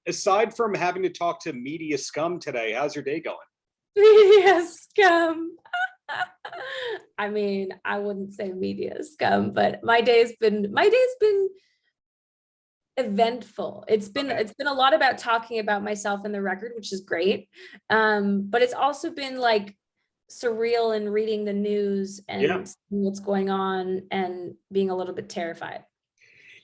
aside from having to talk to media scum today, how's your day going? Media scum. I mean, I wouldn't say media scum, but my day's been eventful. It's been a lot about talking about myself and the record, which is great. But it's also been like surreal and reading the news and seeing what's going on and being a little bit terrified.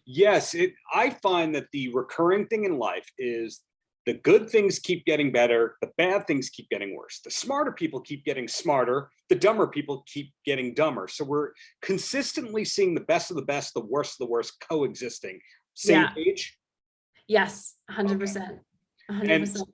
Yes, I find that the recurring thing in life is the good things keep getting better, the bad things keep getting worse. The smarter people keep getting smarter, the dumber people keep getting dumber. So we're consistently seeing the best of the best, the worst of the worst coexisting. Same page? Yes, 100%. 100%.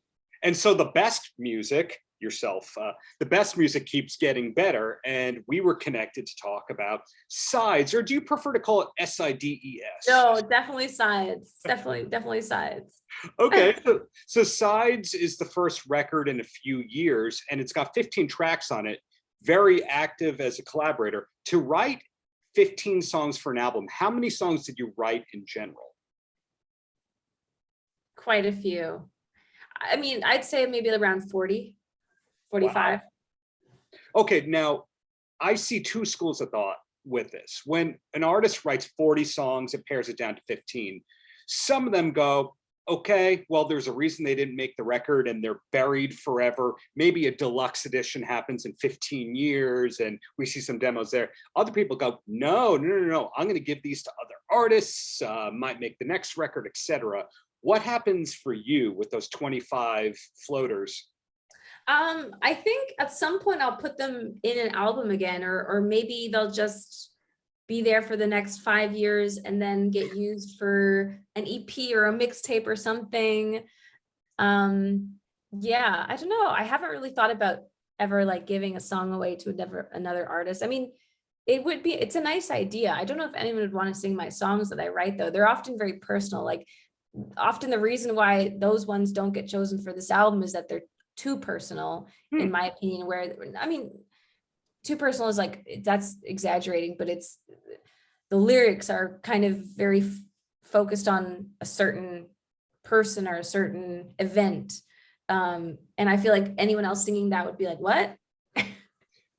And so the best music, yourself, the best music keeps getting better. And we were connected to talk about S.I.D.E.S, or do you prefer to call it S.I.D.E.S? No, definitely S.I.D.E.S. Definitely S.I.D.E.S. Okay, so S.I.D.E.S is the first record in a few years, and it's got 15 tracks on it, very active as a collaborator. To write 15 songs for an album, how many songs did you write in general? Quite a few. I mean, I'd say maybe around 40, 45. Wow. Okay, now I see two schools of thought with this. When an artist writes 40 songs, it pares it down to 15. Some of them go, okay, well, there's a reason they didn't make the record and they're buried forever. Maybe a deluxe edition happens in 15 years and we see some demos there. Other people go, no, I'm going to give these to other artists, might make the next record, etc. What happens for you with those 25 floaters? I think at some point I'll put them in an album again, or maybe they'll just be there for the next 5 years and then get used for an EP or a mixtape or something. Yeah, I don't know. I haven't really thought about ever like giving a song away to another artist. I mean, it's a nice idea. I don't know if anyone would want to sing my songs that I write though. They're often very personal. Like often the reason why those ones don't get chosen for this album is that they're too personal, in my opinion, where, I mean, too personal is like, that's exaggerating, but it's, the lyrics are kind of very focused on a certain person or a certain event. And I feel like anyone else singing that would be like, what?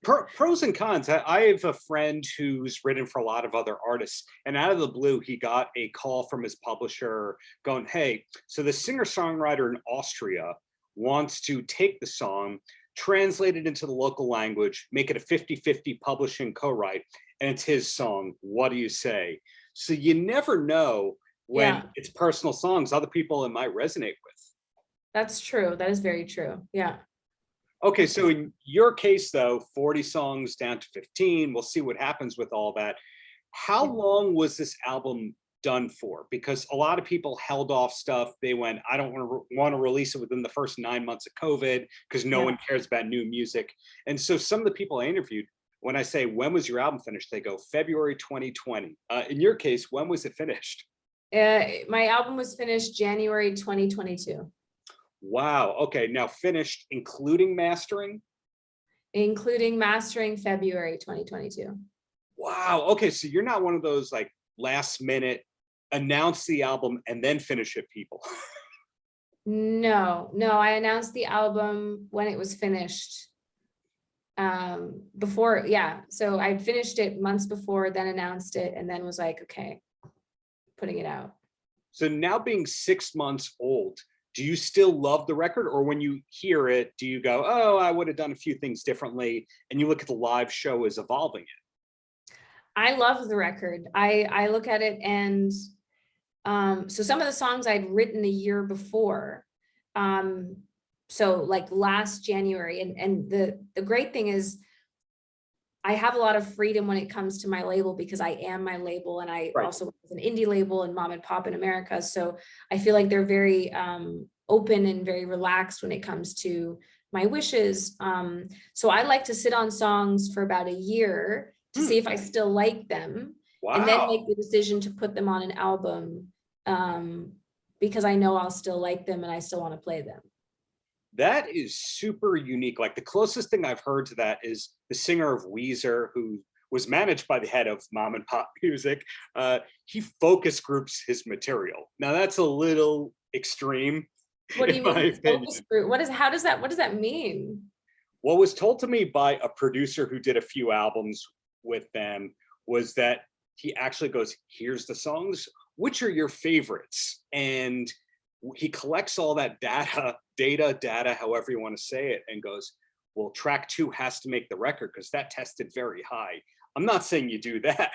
Pros and cons. I have a friend who's written for a lot of other artists, and out of the blue, he got a call from his publisher going, hey, so the singer-songwriter in Austria wants to take the song, translate it into the local language, make it a 50-50 publishing co-write, and it's his song. What do you say? So you never know when it's personal songs, other people it might resonate with. That's true. That is very true. Yeah. Okay, so in your case, though, 40 songs down to 15. We'll see what happens with all that. How long was this album done for? Because a lot of people held off stuff. They went, I don't want to release it within the first 9 months of COVID because no one cares about new music. And so some of the people I interviewed, when I say, when was your album finished? They go, February 2020. In your case, when was it finished? My album was finished January 2022. Wow. Okay. Now finished, including mastering? Including mastering February 2022. Wow. Okay. So you're not one of those like last minute announce the album and then finish it people. No, I announced the album when it was finished. Before, so I finished it months before, then announced it, and then was like, okay, putting it out. So now being 6 months old, do you still love the record, or when you hear it, do you go, oh, I would have done a few things differently, and you look at the live show as evolving it? I love the record. I look at it and so some of the songs I'd written a year before, so like last January, and the great thing is I have a lot of freedom when it comes to my label because I am my label, and I also work with an indie label and mom and pop in America. So I feel like they're very open and very relaxed when it comes to my wishes. So I like to sit on songs for about a year to see if I still like them, and then make the decision to put them on an album because I know I'll still like them and I still want to play them. That is super unique. Like the closest thing I've heard to that is the singer of Weezer, who was managed by the head of mom and pop music. He focus groups his material. Now that's a little extreme. What do in you my mean opinion. focus group? What does that mean? What was told to me by a producer who did a few albums with them was that he actually goes, here's the songs, which are your favorites? And he collects all that data, however you want to say it, and goes, well, track 2 has to make the record because that tested very high. I'm not saying you do that,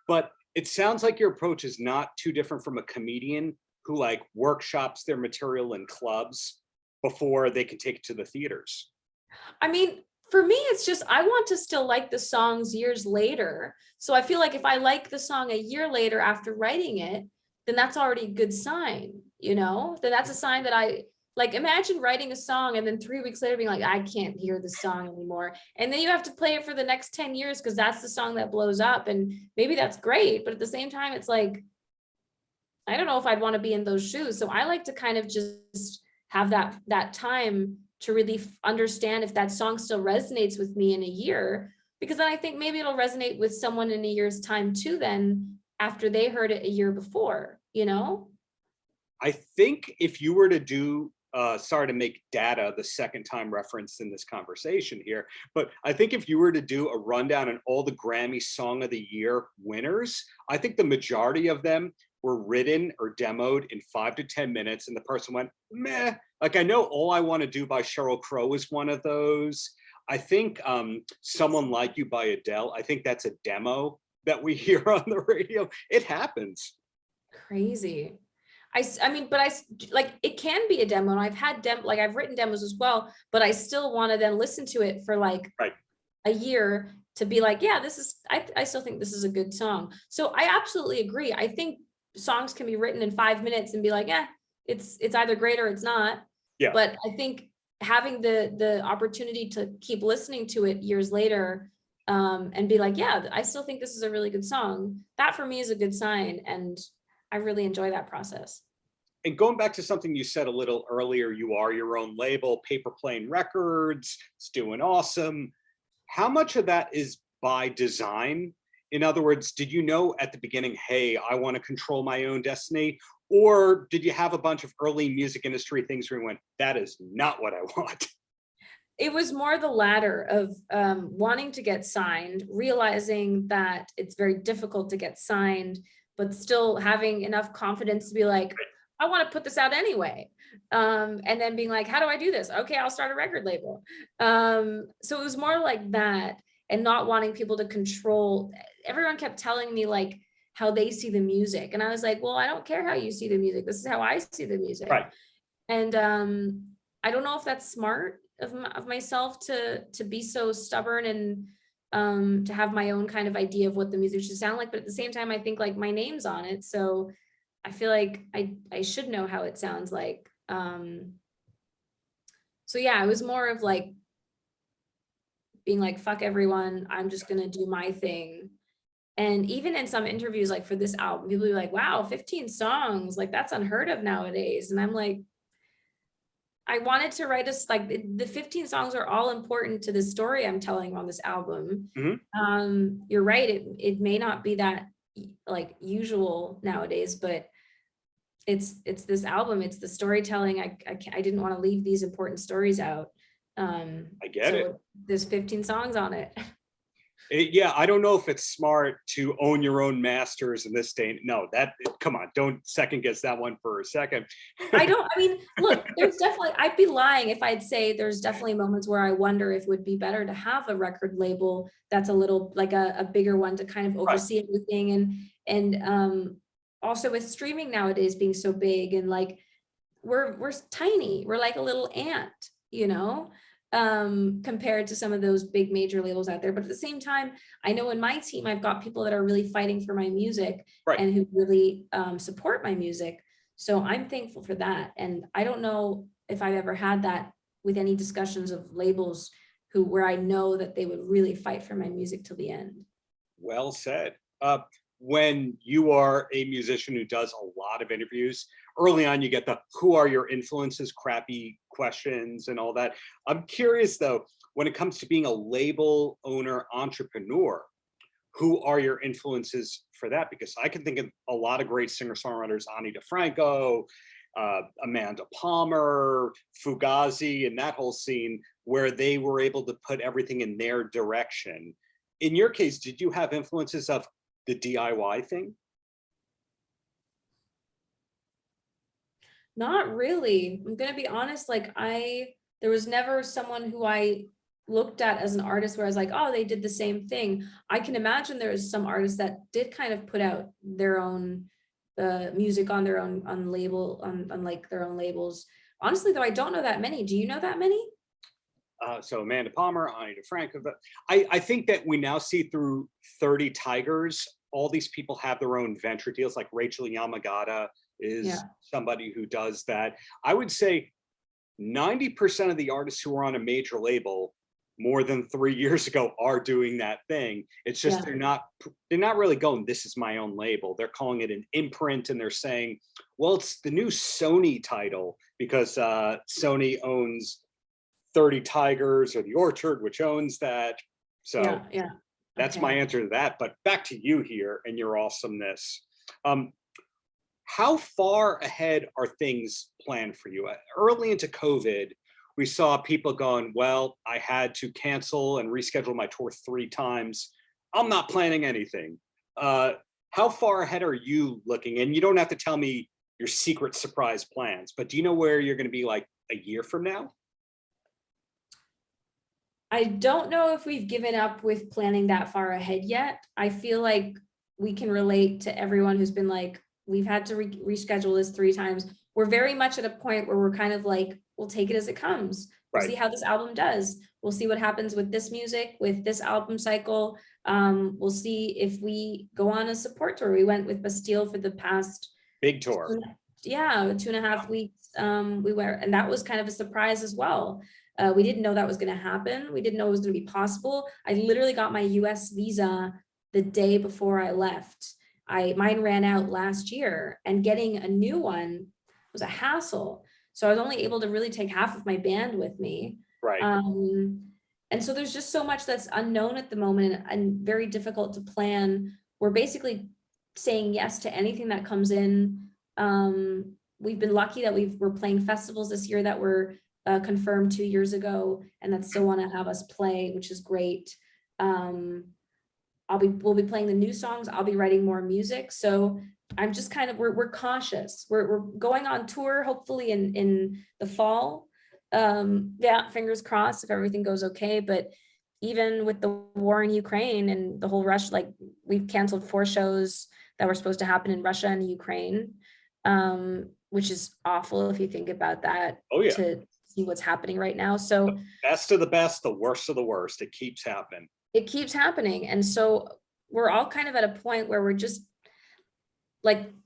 but it sounds like your approach is not too different from a comedian who like workshops their material in clubs before they can take it to the theaters. I mean, for me, it's just I want to still like the songs years later. So I feel like if I like the song a year later after writing it, then that's already a good sign, you know? Then that's a sign that I like. Imagine writing a song and then 3 weeks later being like, I can't hear the song anymore. And then you have to play it for the next 10 years because that's the song that blows up. And maybe that's great. But at the same time, it's like, I don't know if I'd want to be in those shoes. So I like to kind of just have that time to really understand if that song still resonates with me in a year, because then I think maybe it'll resonate with someone in a year's time too, then after they heard it a year before, you know? I think if you were to do, sorry to make data the second time reference in this conversation here, but I think if you were to do a rundown on all the Grammy Song of the Year winners, I think the majority of them were written or demoed in 5 to 10 minutes, and the person went, meh. Like, I know All I Want to Do by Sheryl Crow is one of those. I think Someone Like You by Adele, I think that's a demo that we hear on the radio. It happens. Crazy. I mean, but like, it can be a demo, and I've had like I've written demos as well, but I still want to then listen to it for like Right. a year to be like, yeah, this is, I still think this is a good song. So I absolutely agree. I think songs can be written in 5 minutes and be like, yeah, it's either great or it's not. Yeah. But I think having the opportunity to keep listening to it years later, and be like, yeah, I still think this is a really good song. That for me is a good sign. And I really enjoy that process. And going back to something you said a little earlier, you are your own label, Paper Plane Records, it's doing awesome. How much of that is by design? In other words, did you know at the beginning, hey, I want to control my own destiny? Or did you have a bunch of early music industry things where you went, that is not what I want? It was more the latter of wanting to get signed, realizing that it's very difficult to get signed, but still having enough confidence to be like, I want to put this out anyway. And then being like, how do I do this? Okay, I'll start a record label. So it was more like that, and not wanting people to control. Everyone kept telling me like how they see the music. And I was like, well, I don't care how you see the music. This is how I see the music. Right. And I don't know if that's smart of myself to be so stubborn and to have my own kind of idea of what the music should sound like. But at the same time, I think like my name's on it. So I feel like I should know how it sounds like. So yeah, it was more of like being like, fuck everyone, I'm just gonna do my thing. And even in some interviews, like for this album, people be like, wow, 15 songs, like that's unheard of nowadays. And I'm like, I wanted to write us like the 15 songs are all important to the story I'm telling on this album. Mm-hmm. You're right, it may not be that like usual nowadays, but it's this album, it's the storytelling. I didn't want to leave these important stories out. I get it. There's 15 songs on it. Yeah, I don't know if it's smart to own your own masters in this day. No, come on, don't second guess that one for a second. I mean, look, there's definitely, I'd be lying if I'd say there's definitely moments where I wonder if it would be better to have a record label that's a little like a bigger one to kind of oversee everything. And also with streaming nowadays being so big, and like we're tiny, we're like a little ant, you know, compared to some of those big major labels out there. But at the same time, I know in my team, I've got people that are really fighting for my music and who really support my music. So I'm thankful for that. And I don't know if I've ever had that with any discussions of labels where I know that they would really fight for my music till the end. Well said. When you are a musician who does a lot of interviews, early on you get the who are your influences crappy questions and all that. I'm curious though, when it comes to being a label owner entrepreneur, who are your influences for that? Because I can think of a lot of great singer-songwriters, Ani DeFranco, Amanda Palmer, Fugazi, and that whole scene where they were able to put everything in their direction. In your case, did you have influences of the DIY thing? Not really. I'm gonna be honest, like there was never someone who I looked at as an artist where I was like, oh, they did the same thing. I can imagine there's some artists that did kind of put out their own music on their own on like their own labels. Honestly, though, I don't know that many. Do you know that many? So Amanda Palmer, Ani DeFranco. But I think that we now see through 30 Tigers, all these people have their own venture deals, like Rachel Yamagata is somebody who does that. I would say 90% of the artists who are on a major label more than 3 years ago are doing that thing. It's just they're not really going, this is my own label. They're calling it an imprint, and they're saying, well, it's the new Sony title because Sony owns 30 Tigers or the Orchard, which owns that. So that's my answer to that. But back to you here and your awesomeness. How far ahead are things planned for you? Early into COVID, we saw people going, well, I had to cancel and reschedule my tour 3 times. I'm not planning anything. How far ahead are you looking? And you don't have to tell me your secret surprise plans, but do you know where you're going to be like a year from now? I don't know if we've given up with planning that far ahead yet. I feel like we can relate to everyone who's been like, we've had to reschedule this 3 times. We're very much at a point where we're kind of like, we'll take it as it comes. We'll see how this album does. We'll see what happens with this music, with this album cycle. We'll see if we go on a support tour. We went with Bastille for the past big tour. 2.5 weeks. We were, and that was kind of a surprise as well. We didn't know that was going to happen. We didn't know it was going to be possible. I literally got my US visa the day before I left. Mine ran out last year, and getting a new one was a hassle. So I was only able to really take half of my band with me. Right. And so there's just so much that's unknown at the moment and very difficult to plan. We're basically saying yes to anything that comes in. We've been lucky that we're playing festivals this year that were confirmed 2 years ago, and that still want to have us play, which is great. We'll be playing the new songs. I'll be writing more music. So I'm just kind of, we're cautious. We're going on tour, hopefully in the fall. Fingers crossed if everything goes okay. But even with the war in Ukraine and the whole Russia, like we've canceled 4 shows that were supposed to happen in Russia and Ukraine, which is awful if you think about that. Oh yeah. To see what's happening right now. So the best of the best, the worst of the worst. It keeps happening. It keeps happening. And so we're all kind of at a point where we're just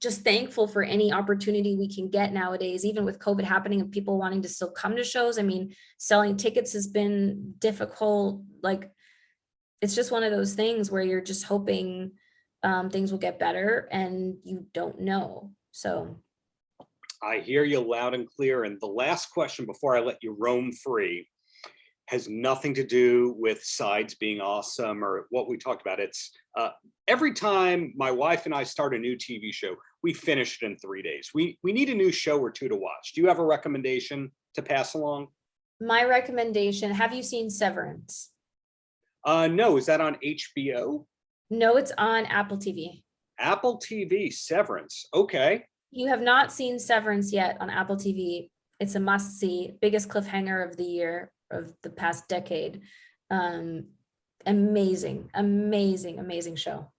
thankful for any opportunity we can get nowadays, even with COVID happening and people wanting to still come to shows. I mean, selling tickets has been difficult. Like, it's just one of those things where you're just hoping things will get better and you don't know. So I hear you loud and clear. And the last question before I let you roam free has nothing to do with S.I.D.E.S being awesome or what we talked about. It's every time my wife and I start a new TV show, we finish it in 3 days. We need a new show or 2 to watch. Do you have a recommendation to pass along? My recommendation, have you seen Severance? No, is that on HBO? No, it's on Apple TV. Apple TV, Severance. Okay. You have not seen Severance yet on Apple TV. It's a must-see, biggest cliffhanger of the year, of the past decade. Amazing show.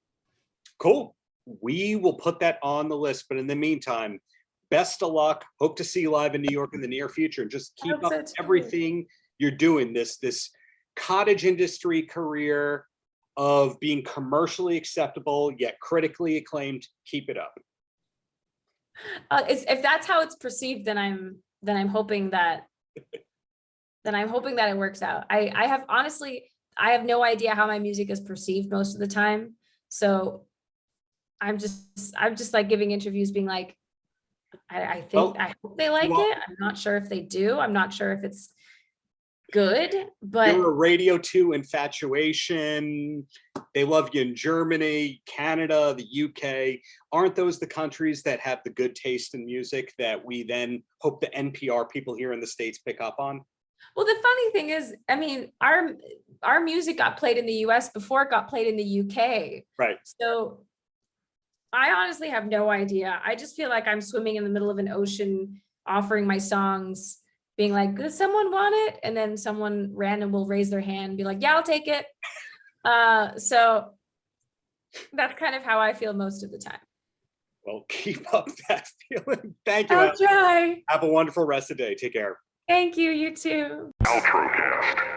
Cool. We will put that on the list, but in the meantime, best of luck. Hope to see you live in New York in the near future, and just keep up everything you're doing. This cottage industry career of being commercially acceptable yet critically acclaimed. Keep it up. If that's how it's perceived, then I'm hoping that it works out. I have no idea how my music is perceived most of the time. So I'm just like giving interviews being like, I hope they like it. I'm not sure if they do. I'm not sure if it's good, but You're a Radio 2 infatuation. They love you in Germany, Canada, the UK. Aren't those the countries that have the good taste in music that we then hope the NPR people here in the States pick up on? well, the funny thing is, I mean, our music got played in the US before it got played in the UK. Right. So I honestly have no idea. I just feel like I'm swimming in the middle of an ocean, offering my songs, being like, does someone want it? And then someone random will raise their hand and be like, yeah, I'll take it. So that's kind of how I feel most of the time. Well, keep up that feeling. Thank you. I'll try. Have a wonderful rest of the day. Take care. Thank you, you too. Paltrocast.